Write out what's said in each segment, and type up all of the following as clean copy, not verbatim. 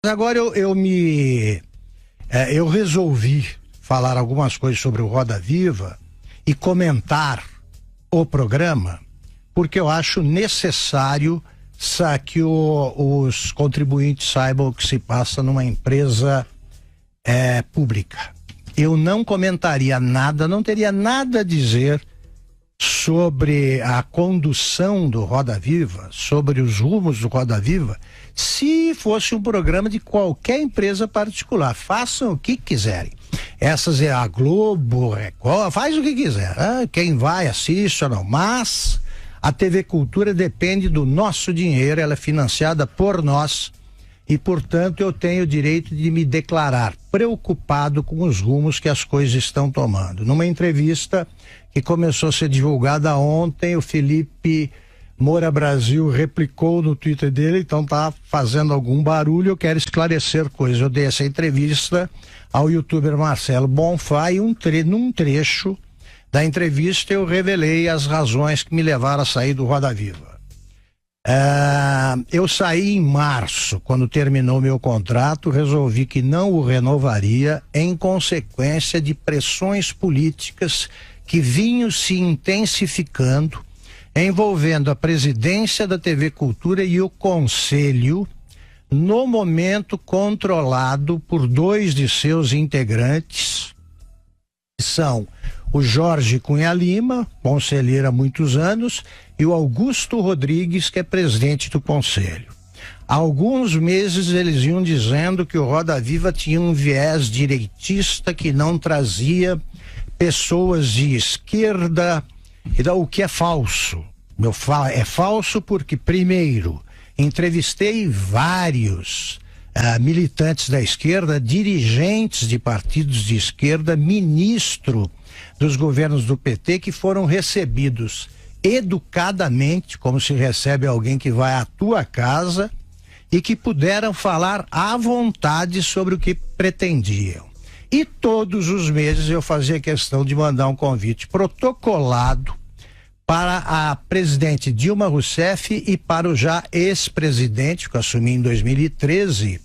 Agora eu resolvi falar algumas coisas sobre o Roda Viva e comentar o programa, porque eu acho necessário que os contribuintes saibam o que se passa numa empresa pública. Eu não comentaria nada, não teria nada a dizer sobre a condução do Roda Viva, sobre os rumos do Roda Viva, se fosse um programa de qualquer empresa particular. Façam o que quiserem. Essas é a Globo, Record, faz o que quiser. Quem vai, assiste ou não. Mas a TV Cultura depende do nosso dinheiro, ela é financiada por nós e, portanto, eu tenho o direito de me declarar preocupado com os rumos que as coisas estão tomando. Numa entrevista que começou a ser divulgada ontem, o Felipe Moura Brasil replicou no Twitter dele, então tá fazendo algum barulho. Eu quero esclarecer coisas. Eu dei essa entrevista ao youtuber Marcelo Bonfá e num trecho da entrevista eu revelei as razões que me levaram a sair do Roda Viva. Eu saí em março, quando terminou meu contrato, resolvi que não o renovaria em consequência de pressões políticas que vinham se intensificando, envolvendo a presidência da TV Cultura e o conselho, no momento controlado por dois de seus integrantes, que são o Jorge Cunha Lima, conselheiro há muitos anos, e o Augusto Rodrigues, que é presidente do conselho. Há alguns meses eles iam dizendo que o Roda Viva tinha um viés direitista que não trazia pessoas de esquerda, o que é falso. É falso porque, primeiro, entrevistei vários militantes da esquerda, dirigentes de partidos de esquerda, ministro dos governos do PT, que foram recebidos educadamente, como se recebe alguém que vai à tua casa, e que puderam falar à vontade sobre o que pretendiam. E todos os meses eu fazia questão de mandar um convite protocolado para a presidente Dilma Rousseff e para o já ex-presidente, que eu assumi em 2013,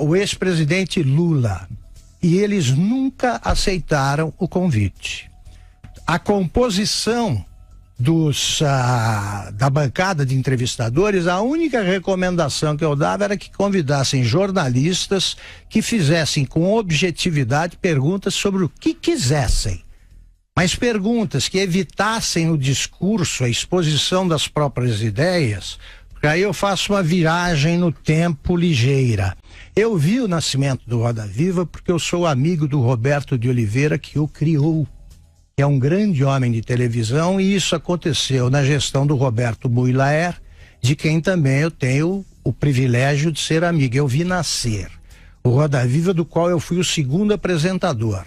o ex-presidente Lula. E eles nunca aceitaram o convite. A composição da bancada de entrevistadores, a única recomendação que eu dava era que convidassem jornalistas que fizessem com objetividade perguntas sobre o que quisessem, mas perguntas que evitassem o discurso, a exposição das próprias ideias, porque aí eu faço uma viragem no tempo ligeira. Eu vi o nascimento do Roda Viva porque eu sou amigo do Roberto de Oliveira, que o criou, que é um grande homem de televisão, e isso aconteceu na gestão do Roberto Boilaer, de quem também eu tenho o privilégio de ser amigo. Eu vi nascer o Roda Viva, do qual eu fui o segundo apresentador.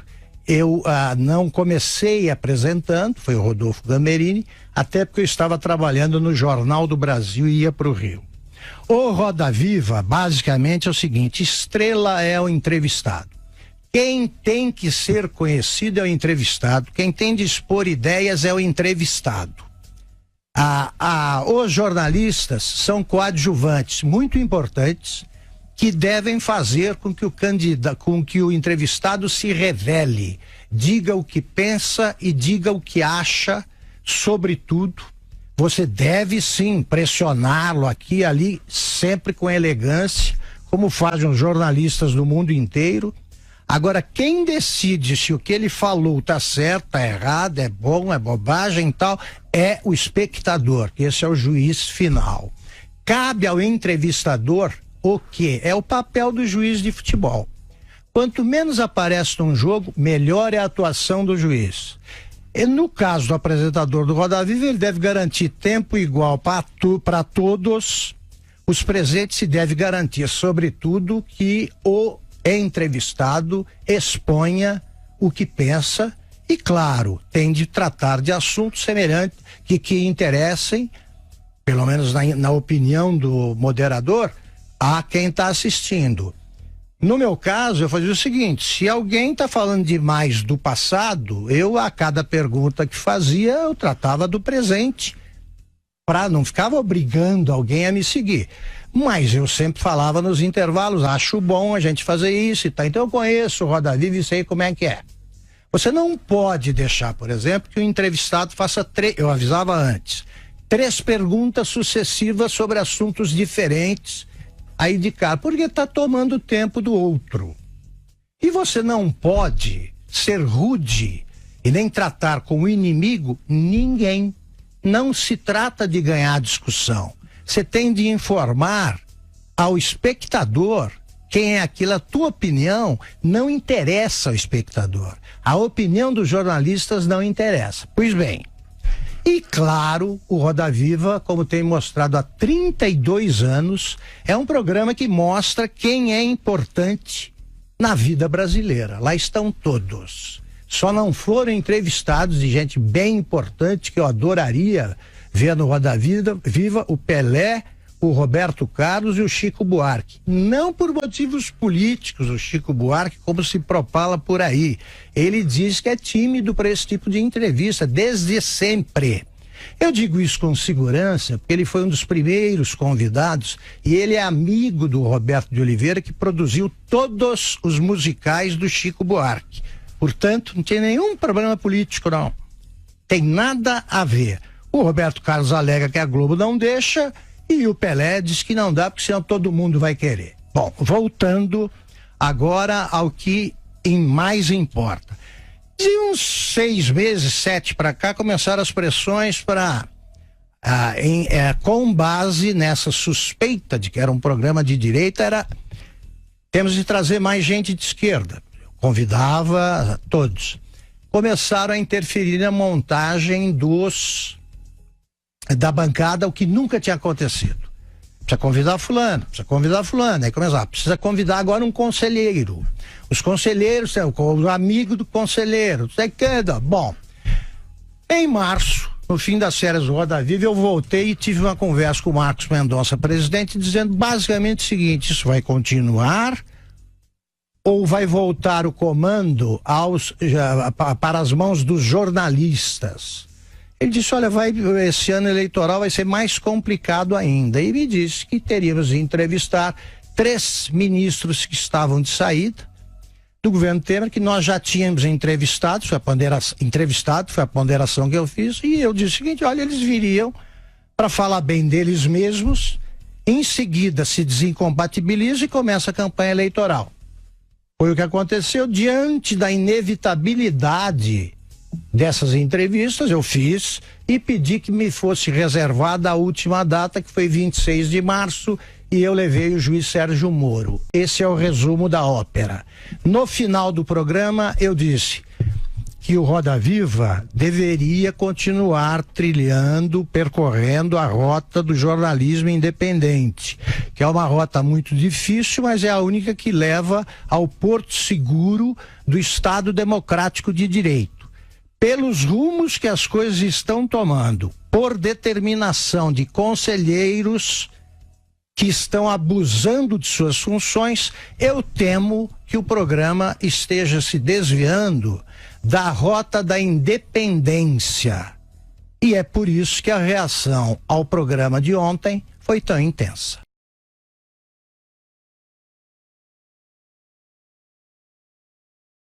Eu não comecei apresentando, foi o Rodolfo Gamberini, até porque eu estava trabalhando no Jornal do Brasil e ia para o Rio. O Roda Viva, basicamente, é o seguinte: estrela é o entrevistado. Quem tem que ser conhecido é o entrevistado, quem tem de expor ideias é o entrevistado. Os jornalistas são coadjuvantes muito importantes que devem fazer com que o entrevistado se revele, diga o que pensa e diga o que acha sobre tudo. Você deve sim pressioná-lo aqui e ali, sempre com elegância, como fazem os jornalistas do mundo inteiro. Agora, quem decide se o que ele falou tá certo, tá errado, é bom, é bobagem e tal, é o espectador, que esse é o juiz final. Cabe ao entrevistador o quê? É o papel do juiz de futebol. Quanto menos aparece num jogo, melhor é a atuação do juiz. E no caso do apresentador do Roda Viva, ele deve garantir tempo igual para todos os presentes e deve garantir, sobretudo, que o entrevistado exponha o que pensa e, claro, tem de tratar de assuntos semelhantes que interessem, pelo menos na opinião do moderador, a quem está assistindo. No meu caso, eu fazia o seguinte: se alguém está falando demais do passado, a cada pergunta que fazia, eu tratava do presente, não ficava obrigando alguém a me seguir. Mas eu sempre falava nos intervalos, acho bom a gente fazer isso e tá. Então eu conheço o Roda Viva e sei como é que é. Você não pode deixar, por exemplo, que o entrevistado faça eu avisava antes, 3 perguntas sucessivas sobre assuntos diferentes aí de cara, porque está tomando tempo do outro. E você não pode ser rude e nem tratar como inimigo ninguém. Não se trata de ganhar discussão. Você tem de informar ao espectador quem é aquilo. A tua opinião não interessa ao espectador. A opinião dos jornalistas não interessa. Pois bem, e claro, o Roda Viva, como tem mostrado há 32 anos, é um programa que mostra quem é importante na vida brasileira. Lá estão todos. Só não foram entrevistados de gente bem importante que eu adoraria ver no Roda Viva, o Pelé, o Roberto Carlos e o Chico Buarque. Não por motivos políticos, o Chico Buarque, como se propala por aí. Ele diz que é tímido para esse tipo de entrevista, desde sempre. Eu digo isso com segurança, porque ele foi um dos primeiros convidados e ele é amigo do Roberto de Oliveira, que produziu todos os musicais do Chico Buarque. Portanto, não tem nenhum problema político, não. Tem nada a ver. O Roberto Carlos alega que a Globo não deixa e o Pelé diz que não dá, porque senão todo mundo vai querer. Bom, voltando agora ao que mais importa. De uns 6 meses, 7 para cá, começaram as pressões para com base nessa suspeita de que era um programa de direita, temos de trazer mais gente de esquerda. Convidava todos. Começaram a interferir na montagem da bancada, o que nunca tinha acontecido. Precisa convidar fulano. Aí começava, precisa convidar agora um conselheiro. Os conselheiros, o amigo do conselheiro. Bom, em março, no fim das férias do Roda Viva, eu voltei e tive uma conversa com o Marcos Mendonça, presidente, dizendo basicamente o seguinte: isso vai continuar ou vai voltar o comando para as mãos dos jornalistas? Ele disse, olha, esse ano eleitoral vai ser mais complicado ainda. E me disse que teríamos de entrevistar 3 ministros que estavam de saída do governo Temer, que nós já tínhamos entrevistado, foi a ponderação que eu fiz, e eu disse o seguinte, olha, eles viriam para falar bem deles mesmos, em seguida se desincompatibiliza e começa a campanha eleitoral. Foi o que aconteceu. Diante da inevitabilidade dessas entrevistas, eu fiz e pedi que me fosse reservada a última data, que foi 26 de março, e eu levei o juiz Sérgio Moro. Esse é o resumo da ópera. No final do programa, eu disse que o Roda Viva deveria continuar percorrendo a rota do jornalismo independente, que é uma rota muito difícil, mas é a única que leva ao porto seguro do Estado Democrático de Direito. Pelos rumos que as coisas estão tomando, por determinação de conselheiros que estão abusando de suas funções, eu temo que o programa esteja se desviando da rota da independência. E é por isso que a reação ao programa de ontem foi tão intensa.